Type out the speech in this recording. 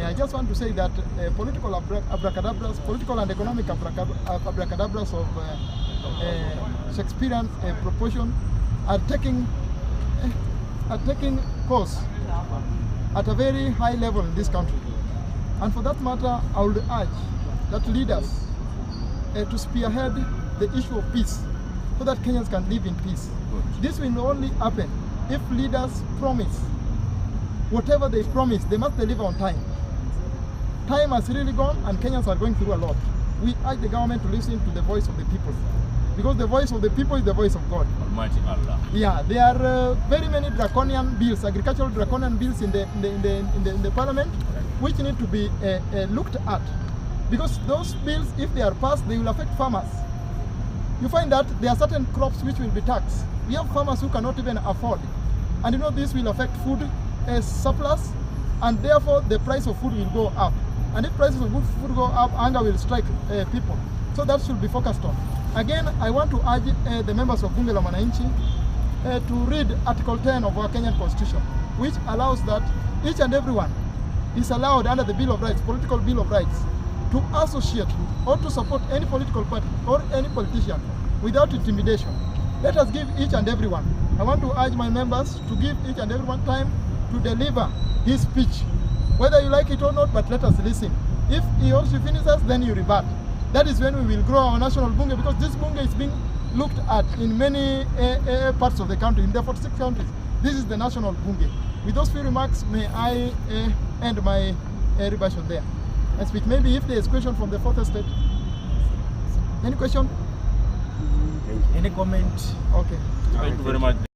I just want to say that political abracadabras, political and economic abracadabras of Shakespearean proportion are taking course at a very high level in this country. And for that matter, I would urge that leaders to spearhead the issue of peace so that Kenyans can live in peace. This will only happen if leaders promise whatever they promise, they must deliver on time. Time has really gone and Kenyans are going through a lot. We urge the government to listen to the voice of the people, because the voice of the people is the voice of God. Almighty Allah. Yeah, there are very many draconian bills, agricultural draconian bills in the parliament, which need to be looked at, because those bills, if they are passed, they will affect farmers. You find that there are certain crops which will be taxed. We have farmers who cannot even afford, and you know this will affect food surplus, and therefore the price of food will go up. And if prices of food go up, hunger will strike people. So that should be focused on. Again, I want to urge the members of Bunge la Mwananchi to read Article 10 of our Kenyan Constitution, which allows that each and everyone is allowed under the Bill of Rights, political Bill of Rights, to associate or to support any political party or any politician without intimidation. Let us give each and everyone. I want to urge my members to give each and everyone time to deliver his speech, whether you like it or not, but let us listen. If he also finishes, then you rebut. That is when we will grow our national Bunge, because this Bunge is being looked at in many parts of the country, in the 46 countries. This is the national Bunge. With those few remarks, may I end my rebuttal there and speak. Maybe if there is a question from the fourth estate. Any question? Any comment? Okay. Thank you very much.